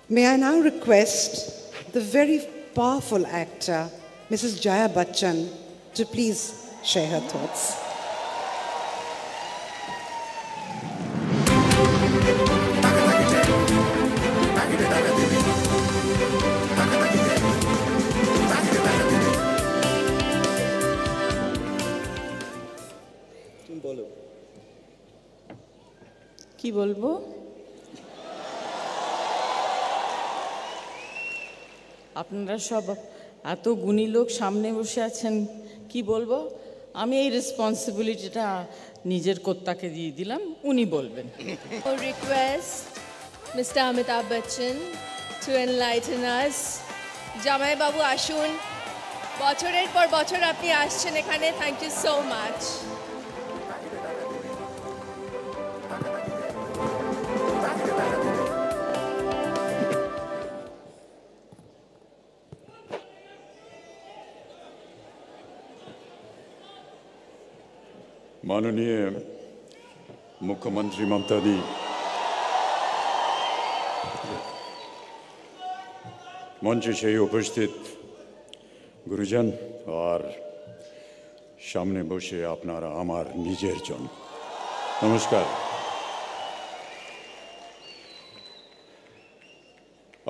May I now request the very powerful actor, Mrs. Jaya Bachchan, to please share her thoughts. কি বলবো? আপনারা সব এত গুণী লোক সামনে বসে আছেন, কি বলবো? আমি এই রেসপন্সিবিলিটিটা নিজের কর্তাকে দিয়ে দিলাম, উনি বলবেন। Request Mr. Amitabh Bachchan to enlighten us. জামাই বাবু আসুন, বছরের পর বছর আপনি আসছেন এখানে, থ্যাংক ইউ সো মাচ। माननीय मुख्यमंत्री ममता दी, मंच से उपस्थित गुरुजन और सामने बसे आपनारा आमार निजेर जन नमस्कार।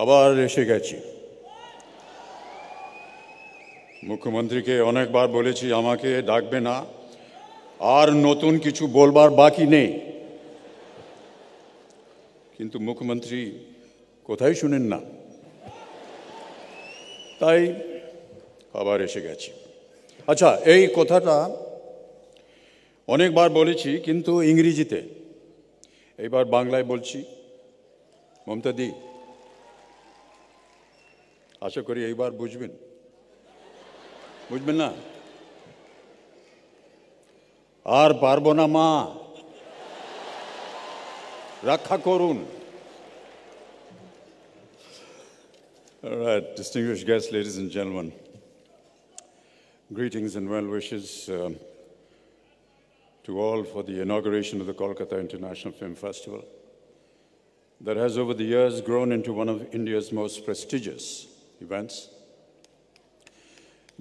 আবার এসে গেছি। মুখ্যমন্ত্রীকে অনেকবার বলেছি আমাকে ডাকবে না, আর নতুন কিছু বলবার বাকি নেই, কিন্তু মুখ্যমন্ত্রী কোথায় শুনেন না, তাই আবার এসে গেছি। আচ্ছা, এই কথাটা অনেকবার বলেছি কিন্তু ইংরেজিতে, এইবার বাংলায় বলছি। মমতা দি, আশা করি এইবার বুঝবেন, বুঝবেন না? আর পারবো না মা, রক্ষা করুন। All right, distinguished guests, ladies and gentlemen, greetings and well wishes to all for the inauguration of the Kolkata International Film Festival that has over the years grown into one of India's most prestigious events.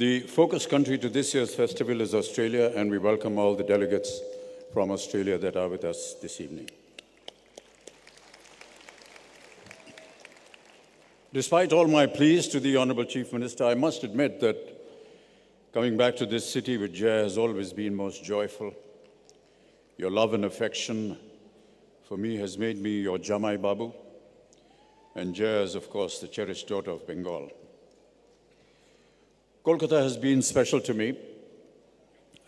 The focus country to this year's festival is Australia, and we welcome all the delegates from Australia that are with us this evening. Despite all my pleas to the Honorable Chief Minister, I must admit that coming back to this city with Jaya has always been most joyful. Your love and affection for me has made me your Jamai Babu, and Jaya is, of course, the cherished daughter of Bengal. Kolkata has been special to me,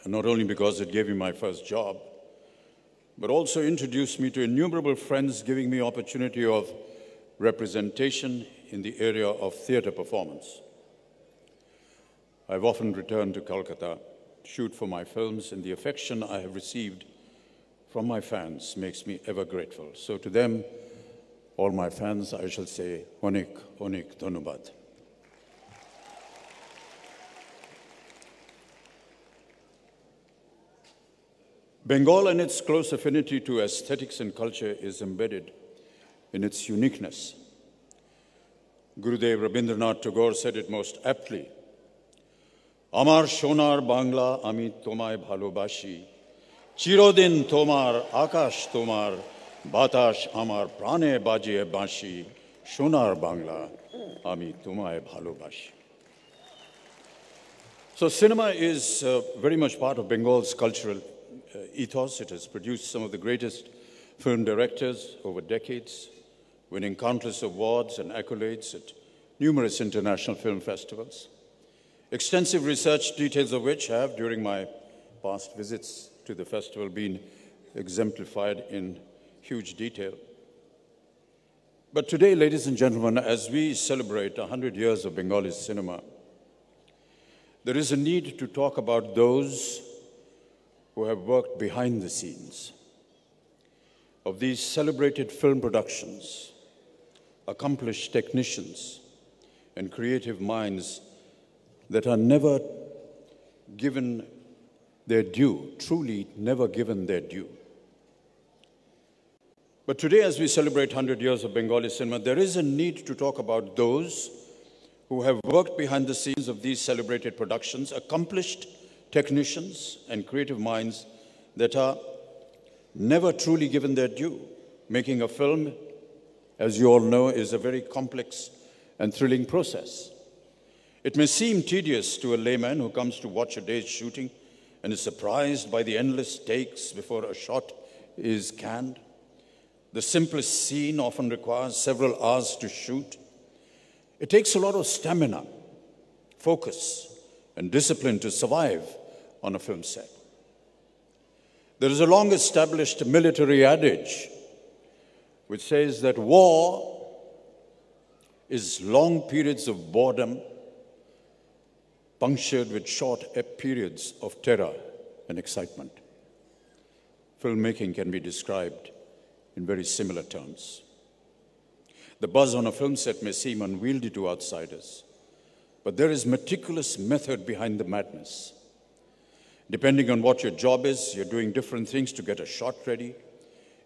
not only because it gave me my first job, but also introduced me to innumerable friends, giving me opportunity of representation in the area of theatre performance. I've often returned to Kolkata to shoot for my films, and the affection I have received from my fans makes me ever grateful. So to them, all my fans, I shall say, Onek, Onek, Dhonobad. Bengal and its close affinity to aesthetics and culture is embedded in its uniqueness. Gurudev Rabindranath Tagore said it most aptly, Amar shonar Bangla ami tomaye bhalobashi, chirodin tomar akash tomar, batash amar prane bajiye banshi, shonar Bangla ami tomaye bhalobashi. So cinema is very much part of Bengal's cultural ethos. It has produced some of the greatest film directors over decades, winning countless awards and accolades at numerous international film festivals. Extensive research, details of which have, during my past visits to the festival, been exemplified in huge detail. But today, ladies and gentlemen, as we celebrate 100 years of Bengali cinema, there is a need to talk about those who have worked behind the scenes of these celebrated film productions, accomplished technicians, and creative minds that are never given their due, truly never given their due. But today, as we celebrate 100 years of Bengali cinema, there is a need to talk about those who have worked behind the scenes of these celebrated productions, accomplished technicians and creative minds that are never truly given their due. Making a film, as you all know, is a very complex and thrilling process. It may seem tedious to a layman who comes to watch a day's shooting and is surprised by the endless takes before a shot is canned. The simplest scene often requires several hours to shoot. It takes a lot of stamina, focus, and discipline to survive on a film set. There is a long-established military adage which says that war is long periods of boredom punctured with short periods of terror and excitement. Filmmaking can be described in very similar terms. The buzz on a film set may seem unwieldy to outsiders, but there is meticulous method behind the madness. Depending on what your job is, you're doing different things to get a shot ready.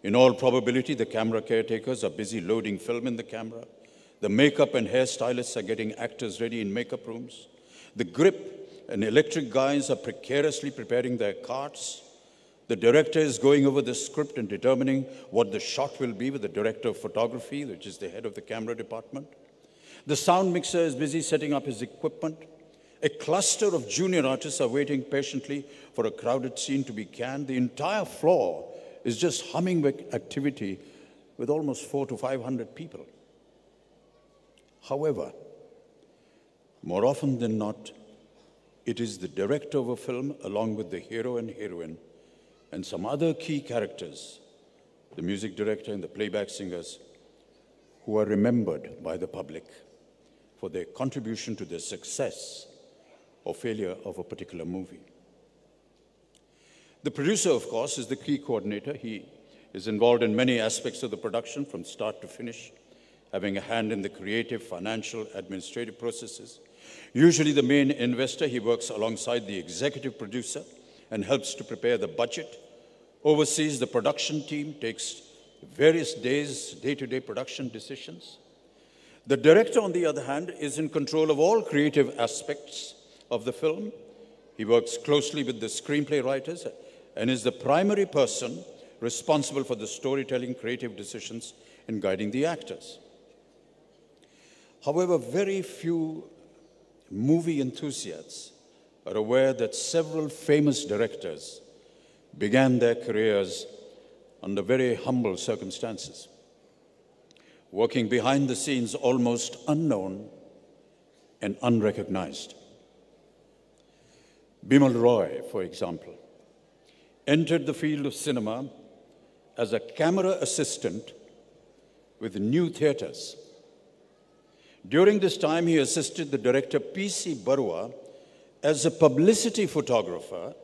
In all probability, the camera caretakers are busy loading film in the camera. The makeup and hairstylists are getting actors ready in makeup rooms. The grip and electric guys are precariously preparing their carts. The director is going over the script and determining what the shot will be with the director of photography, which is the head of the camera department. The sound mixer is busy setting up his equipment. A cluster of junior artists are waiting patiently for a crowded scene to be canned. The entire floor is just humming with activity with almost 400 to 500 people. However, more often than not, it is the director of a film along with the hero and heroine and some other key characters, the music director and the playback singers, who are remembered by the public for their contribution to the success or failure of a particular movie. The producer, of course, is the key coordinator. He is involved in many aspects of the production from start to finish, having a hand in the creative, financial, administrative processes. Usually the main investor, he works alongside the executive producer and helps to prepare the budget, oversees the production team, takes various day-to-day production decisions. The director, on the other hand, is in control of all creative aspects of the film. He works closely with the screenplay writers and is the primary person responsible for the storytelling, creative decisions, and guiding the actors. However, very few movie enthusiasts are aware that several famous directors began their careers under very humble circumstances, working behind the scenes almost unknown and unrecognized. Bimal Roy, for example, entered the field of cinema as a camera assistant with New Theatres. During this time, he assisted the director P.C. Barua as a publicity photographer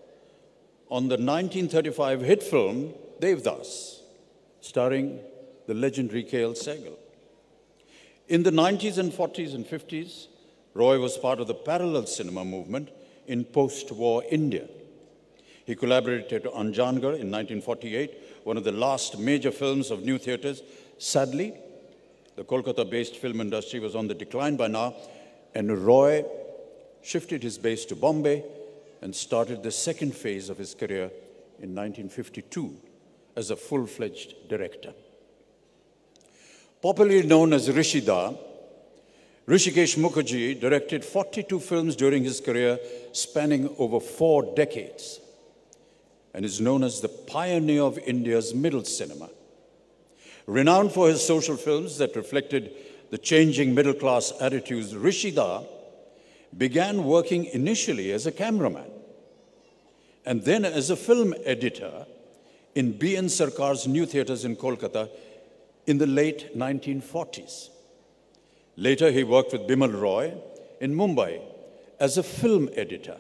on the 1935 hit film Devdas, starring the legendary K.L. Sehgal. In the 90s and 40s and 50s, Roy was part of the parallel cinema movement in post-war India. He collaborated on Jangar in 1948, one of the last major films of New Theatres. Sadly, the Kolkata-based film industry was on the decline by now, and Roy shifted his base to Bombay and started the second phase of his career in 1952 as a full-fledged director. Popularly known as Rishida, Hrishikesh Mukherjee directed 42 films during his career, spanning over 4 decades, and is known as the pioneer of India's middle cinema. Renowned for his social films that reflected the changing middle-class attitudes, Rishida began working initially as a cameraman and then as a film editor in B.N. Sarkar's New Theatres in Kolkata in the late 1940s. Later, he worked with Bimal Roy in Mumbai as a film editor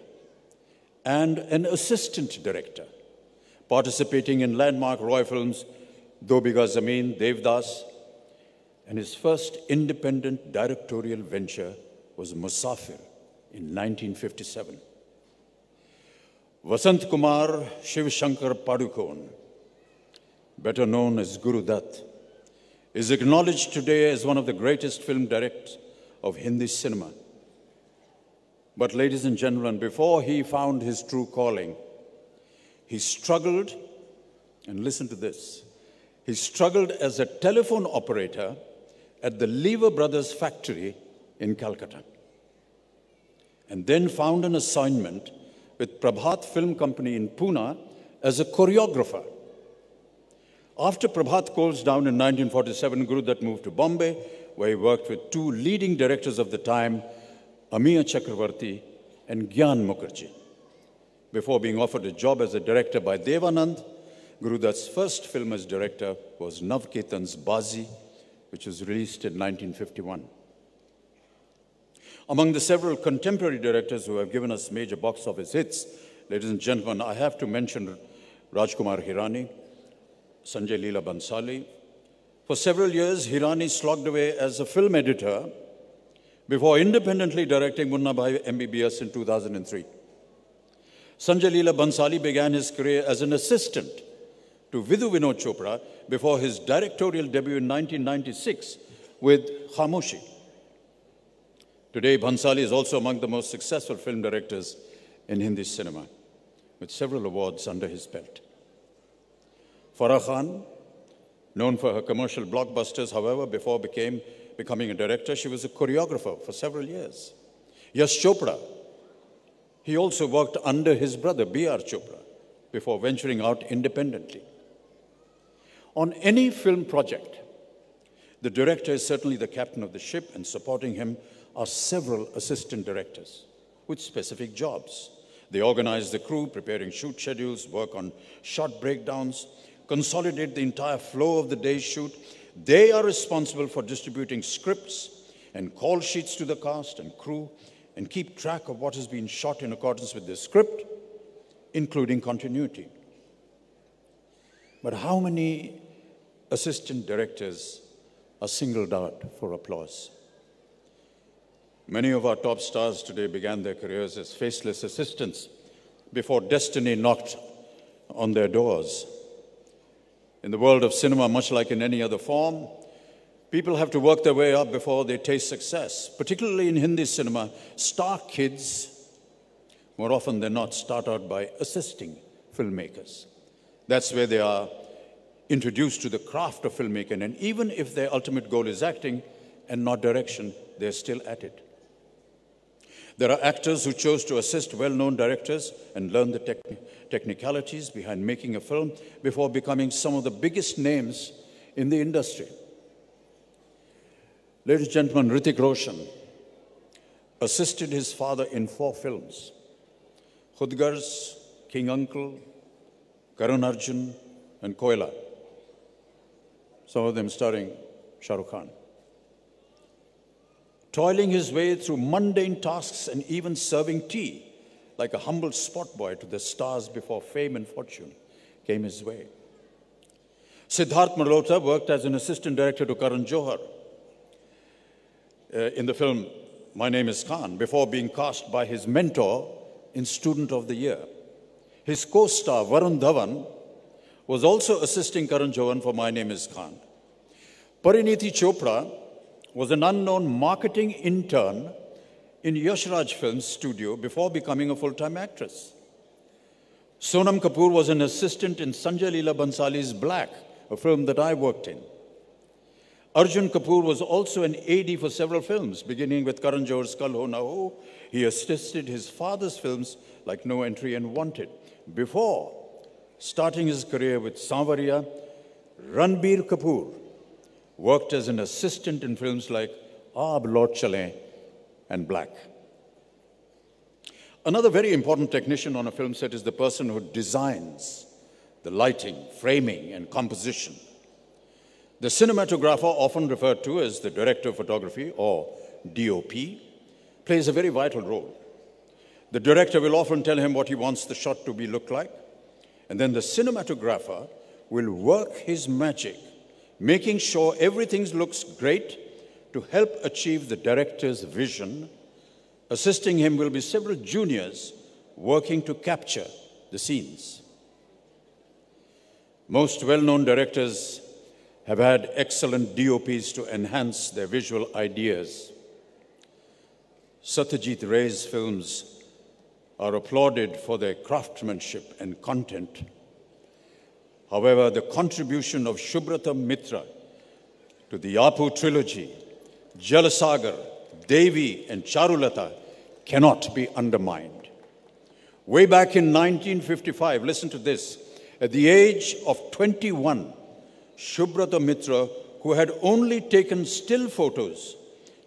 and an assistant director, participating in landmark Roy films Do Bigha Zameen, Devdas, and his first independent directorial venture was Musafir in 1957. Vasant Kumar Shiv Shankar Padukone, better known as Guru Dutt, is acknowledged today as one of the greatest film directors of Hindi cinema. But ladies and gentlemen, before he found his true calling, he struggled, and listen to this, he struggled as a telephone operator at the Lever Brothers factory in Calcutta, and then found an assignment with Prabhat Film Company in Pune as a choreographer. After Prabhat closed down in 1947, Gurudutt moved to Bombay, where he worked with two leading directors of the time, Amiya Chakravarti and Gyan Mukherjee. Before being offered a job as a director by Devanand, Gurudutt's first film as director was Navketan's Bazi, which was released in 1951. Among the several contemporary directors who have given us major box office hits, ladies and gentlemen, I have to mention Rajkumar Hirani, Sanjay Leela Bhansali. For several years, Hirani slogged away as a film editor before independently directing Munna Bhai MBBS in 2003. Sanjay Leela Bhansali began his career as an assistant to Vidhu Vinod Chopra before his directorial debut in 1996 with Khamoshi. Today, Bhansali is also among the most successful film directors in Hindi cinema, with several awards under his belt. Farah Khan, known for her commercial blockbusters, however, before becoming a director, she was a choreographer for several years. Yash Chopra, he also worked under his brother, B.R. Chopra, before venturing out independently. On any film project, the director is certainly the captain of the ship, and supporting him are several assistant directors with specific jobs. They organize the crew, preparing shoot schedules, work on shot breakdowns, consolidate the entire flow of the day's shoot. They are responsible for distributing scripts and call sheets to the cast and crew, and keep track of what has been shot in accordance with the script, including continuity. But how many assistant directors are singled out for applause? Many of our top stars today began their careers as faceless assistants before destiny knocked on their doors. In the world of cinema, much like in any other form, people have to work their way up before they taste success. Particularly in Hindi cinema, star kids, more often than not, start out by assisting filmmakers. That's where they are introduced to the craft of filmmaking, and even if their ultimate goal is acting and not direction, they're still at it. There are actors who chose to assist well-known directors and learn the technicalities behind making a film before becoming some of the biggest names in the industry. Ladies and gentlemen, Hrithik Roshan assisted his father in 4 films: Khudgars, King Uncle, Karan Arjun, and Koila, some of them starring Shah Rukh Khan. Toiling his way through mundane tasks and even serving tea like a humble spot boy to the stars before fame and fortune came his way. Siddharth Malhotra worked as an assistant director to Karan Johar in the film My Name is Khan before being cast by his mentor in Student of the Year. His co-star Varun Dhawan was also assisting Karan Johar for My Name is Khan. Parineeti Chopra was an unknown marketing intern in Yash Raj Films studio before becoming a full-time actress. Sonam Kapoor was an assistant in Sanjay Leela Bhansali's Black, a film that I worked in. Arjun Kapoor was also an AD for several films, beginning with Karan Johar's Kal Ho Na Ho. He assisted his father's films like No Entry and Wanted. Before starting his career with Sanwariya, Ranbir Kapoor worked as an assistant in films like Aab Laut Chale and Black. Another very important technician on a film set is the person who designs the lighting, framing, and composition. The cinematographer, often referred to as the director of photography or DOP, plays a very vital role. The director will often tell him what he wants the shot to look like, and then the cinematographer will work his magic, making sure everything looks great to help achieve the director's vision. Assisting him will be several juniors working to capture the scenes. Most well-known directors have had excellent DOPs to enhance their visual ideas. Satyajit Ray's films are applauded for their craftsmanship and content. However, the contribution of Shubhrata Mitra to the Apu trilogy, Jalasagar, Devi, and Charulata cannot be undermined. Way back in 1955, listen to this, at the age of 21, Shubhrata Mitra, who had only taken still photos,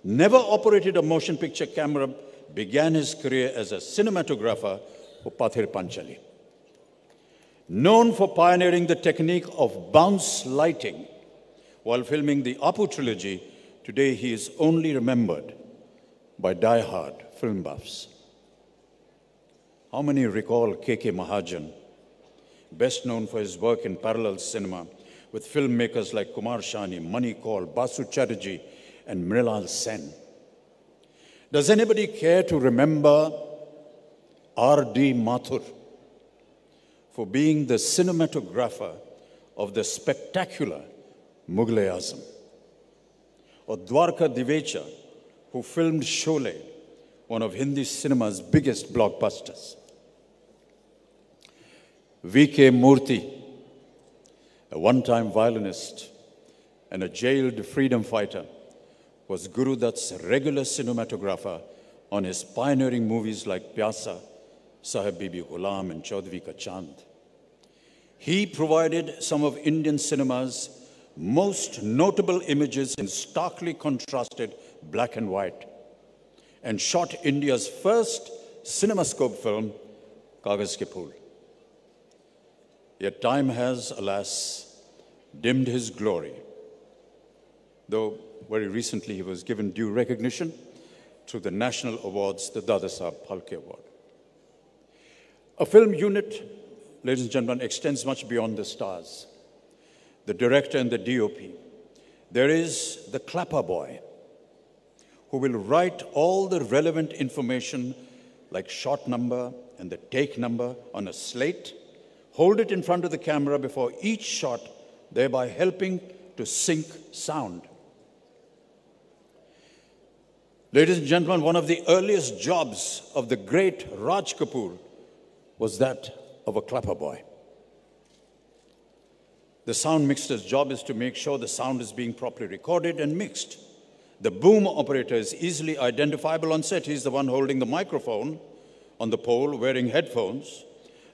never operated a motion picture camera, began his career as a cinematographer for Pathir Panchali. Known for pioneering the technique of bounce lighting while filming the Apu trilogy, today he is only remembered by die-hard film buffs. How many recall K.K. Mahajan, best known for his work in parallel cinema with filmmakers like Kumar Shani, Mani Kaul, Basu Chatterjee, and Mrilal Sen? Does anybody care to remember R.D. Mathur for being the cinematographer of the spectacular Mughal-e-Azam? Or Dwarka Divecha, who filmed Sholay, one of Hindi cinema's biggest blockbusters? V.K. Murthy, a one-time violinist and a jailed freedom fighter, was Guru Dutt's regular cinematographer on his pioneering movies like Pyasa, Sahib Bibi Ghulam, and Chaudhary Ka Chand. He provided some of Indian cinema's most notable images in starkly contrasted black and white, and shot India's first cinemascope film, Kagaz Ke Phool. Yet time has, alas, dimmed his glory, though very recently he was given due recognition through the national awards, the Dada Saheb Phalke Award. A film unit, ladies and gentlemen, extends much beyond the stars, the director and the DOP. There is the clapper boy, who will write all the relevant information like shot number and the take number on a slate, hold it in front of the camera before each shot, thereby helping to sync sound. Ladies and gentlemen, one of the earliest jobs of the great Raj Kapoor was that of a clapper boy. The sound mixer's job is to make sure the sound is being properly recorded and mixed. The boom operator is easily identifiable on set. He's the one holding the microphone on the pole, wearing headphones.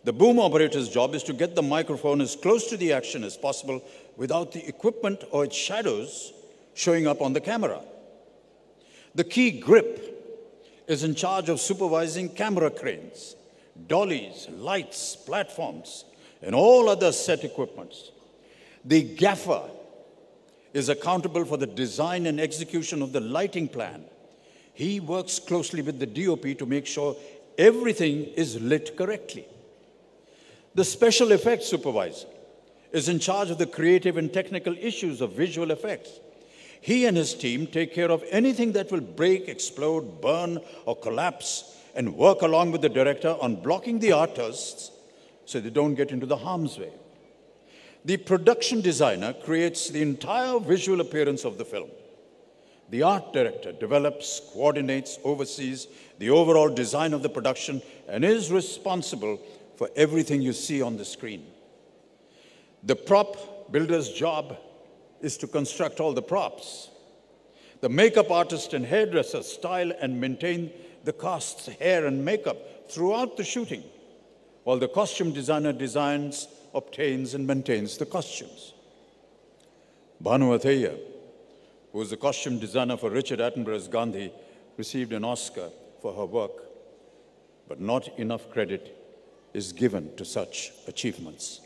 The boom operator's job is to get the microphone as close to the action as possible without the equipment or its shadows showing up on the camera. The key grip is in charge of supervising camera cranes, dollies, lights, platforms, and all other set equipments. The gaffer is accountable for the design and execution of the lighting plan. He works closely with the DOP to make sure everything is lit correctly. The special effects supervisor is in charge of the creative and technical issues of visual effects. He and his team take care of anything that will break, explode, burn, or collapse, and work along with the director on blocking the artists so they don't get into the harm's way. The production designer creates the entire visual appearance of the film. The art director develops, coordinates, oversees the overall design of the production and is responsible for everything you see on the screen. The prop builder's job is to construct all the props. The makeup artist and hairdresser style and maintain the cast's hair and makeup throughout the shooting, while the costume designer designs, obtains, and maintains the costumes. Bhanu Athaiya, who was the costume designer for Richard Attenborough's Gandhi, received an Oscar for her work, but not enough credit is given to such achievements.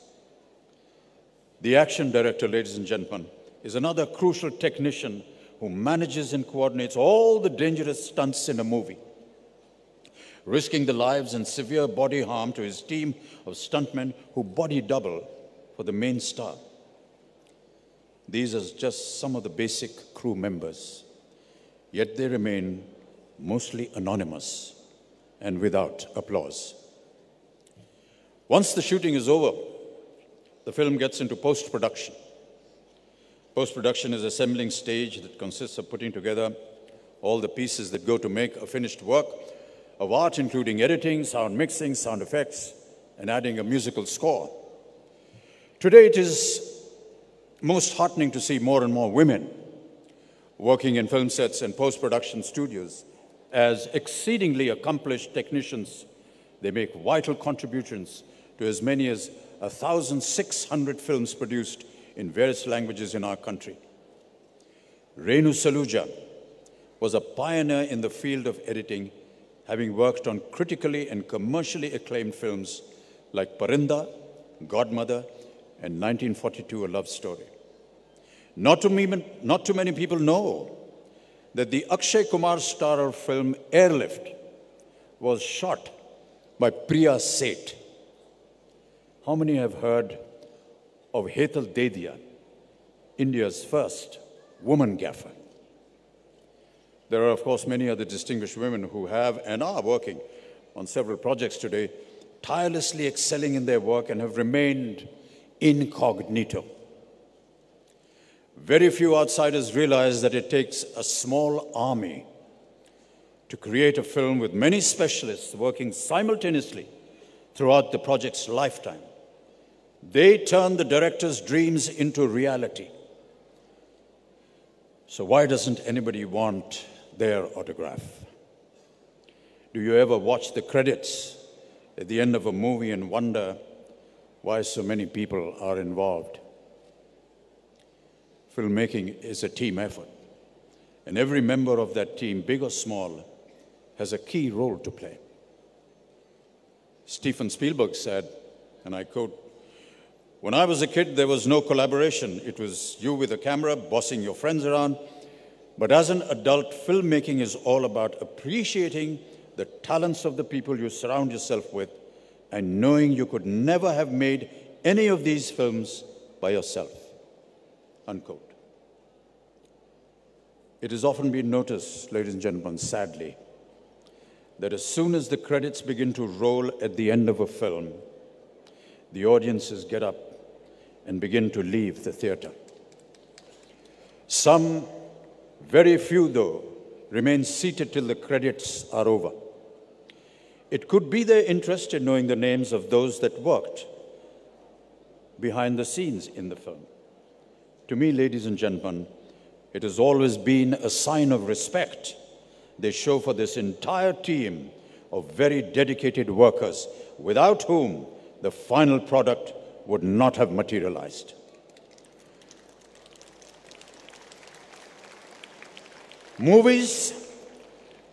The action director, ladies and gentlemen, is another crucial technician who manages and coordinates all the dangerous stunts in a movie, risking the lives and severe body harm to his team of stuntmen who body double for the main star. These are just some of the basic crew members, yet they remain mostly anonymous and without applause. Once the shooting is over, the film gets into post-production. Post-production is an assembling stage that consists of putting together all the pieces that go to make a finished work of art, including editing, sound mixing, sound effects, and adding a musical score. Today, it is most heartening to see more and more women working in film sets and post-production studios as exceedingly accomplished technicians. They make vital contributions to as many as 1,600 films produced in various languages in our country. Renu Saluja was a pioneer in the field of editing, having worked on critically and commercially acclaimed films like Parinda, Godmother, and 1942, A Love Story. Not too many people know that the Akshay Kumar starrer film Airlift was shot by Priya Seth. How many have heard of Hetal Dediya, India's first woman gaffer? There are, of course, many other distinguished women who have and are working on several projects today, tirelessly excelling in their work and have remained incognito. Very few outsiders realize that it takes a small army to create a film with many specialists working simultaneously throughout the project's lifetime. They turn the director's dreams into reality. So why doesn't anybody want their autograph? Do you ever watch the credits at the end of a movie and wonder why so many people are involved? Filmmaking is a team effort, and every member of that team, big or small, has a key role to play. Steven Spielberg said, and I quote, "When I was a kid, there was no collaboration. It was you with a camera, bossing your friends around. But as an adult, filmmaking is all about appreciating the talents of the people you surround yourself with and knowing you could never have made any of these films by yourself." Unquote. It has often been noticed, ladies and gentlemen, sadly, that as soon as the credits begin to roll at the end of a film, the audiences get up and begin to leave the theater. Some, very few though, remain seated till the credits are over. It could be their interest in knowing the names of those that worked behind the scenes in the film. To me, ladies and gentlemen, it has always been a sign of respect they show for this entire team of very dedicated workers, without whom the final product would not have materialized. Movies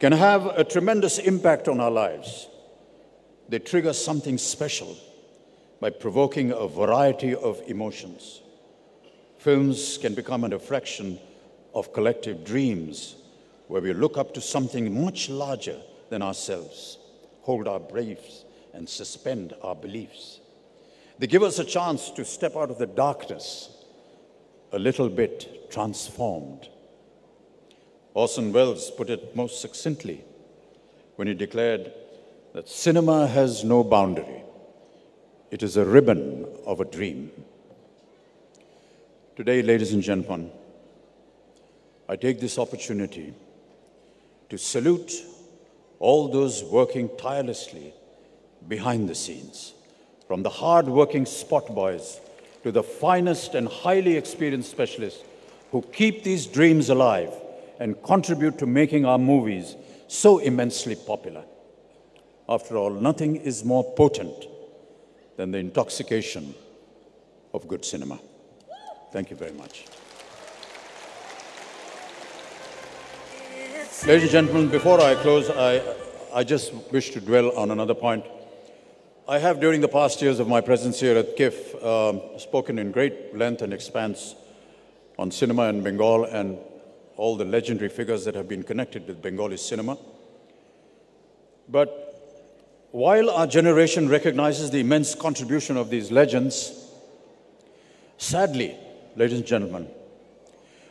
can have a tremendous impact on our lives. They trigger something special by provoking a variety of emotions. Films can become a reflection of collective dreams, where we look up to something much larger than ourselves, hold our breaths, and suspend our beliefs. They give us a chance to step out of the darkness a little bit transformed. Orson Welles put it most succinctly when he declared that cinema has no boundary. It is a ribbon of a dream. Today, ladies and gentlemen, I take this opportunity to salute all those working tirelessly behind the scenes, from the hard-working spot boys to the finest and highly experienced specialists who keep these dreams alive and contribute to making our movies so immensely popular. After all, nothing is more potent than the intoxication of good cinema. Thank you very much. Ladies and gentlemen, before I close, I just wish to dwell on another point. I have, during the past years of my presence here at KIF, spoken in great length and expanse on cinema in Bengal and all the legendary figures that have been connected with Bengali cinema. But while our generation recognizes the immense contribution of these legends, sadly, ladies and gentlemen,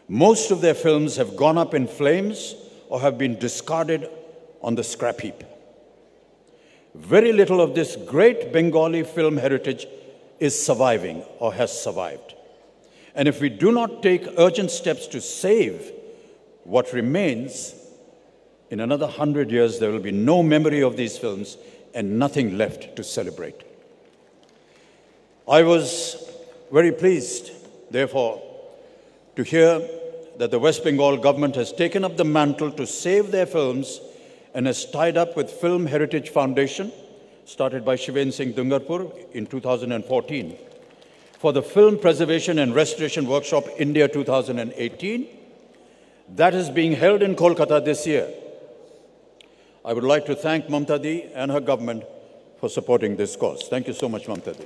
most of their films have gone up in flames or have been discarded on the scrap heap. Very little of this great Bengali film heritage is surviving or has survived. And if we do not take urgent steps to save what remains, in another 100 years, there will be no memory of these films and nothing left to celebrate. I was very pleased, therefore, to hear that the West Bengal government has taken up the mantle to save their films and has tied up with Film Heritage Foundation, started by Shiven Singh Dungarpur in 2014, for the Film Preservation and Restoration Workshop India 2018. That is being held in Kolkata this year. I would like to thank Mamata Ji and her government for supporting this cause. Thank you so much, Mamata Ji.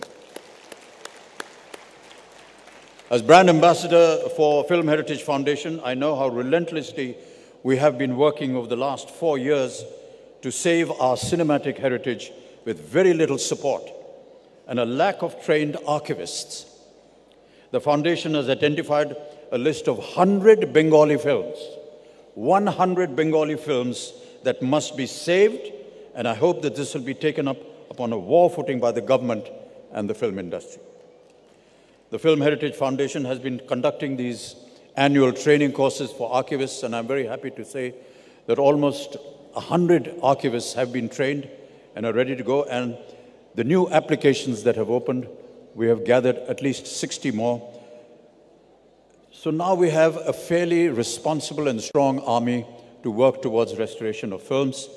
As brand ambassador for Film Heritage Foundation, I know how relentlessly we have been working over the last 4 years to save our cinematic heritage with very little support and a lack of trained archivists. The foundation has identified a list of 100 Bengali films, 100 Bengali films that must be saved, and I hope that this will be taken up upon a war footing by the government and the film industry. The Film Heritage Foundation has been conducting these annual training courses for archivists, and I'm very happy to say that almost 100 archivists have been trained and are ready to go, and the new applications that have opened, we have gathered at least 60 more. So now we have a fairly responsible and strong army to work towards restoration of films.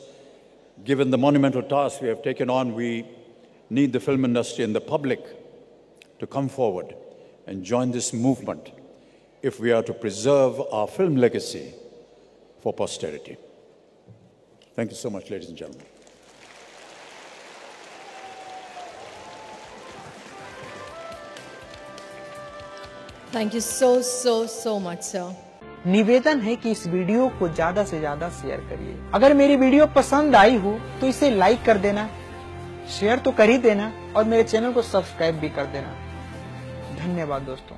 Given the monumental task we have taken on, we need the film industry and the public to come forward and join this movement if we are to preserve our film legacy for posterity. Thank you so much, ladies and gentlemen. Thank you so much, sir. निवेदन है कि इस video को ज्यादा से ज्यादा share करिए। अगर मेरी वीडियो पसंद आई हो तो इसे लाइक कर देना, शेयर तो कर ही देना और मेरे चैनल को सब्सक्राइब भी कर देना। धन्यवाद दोस्तों।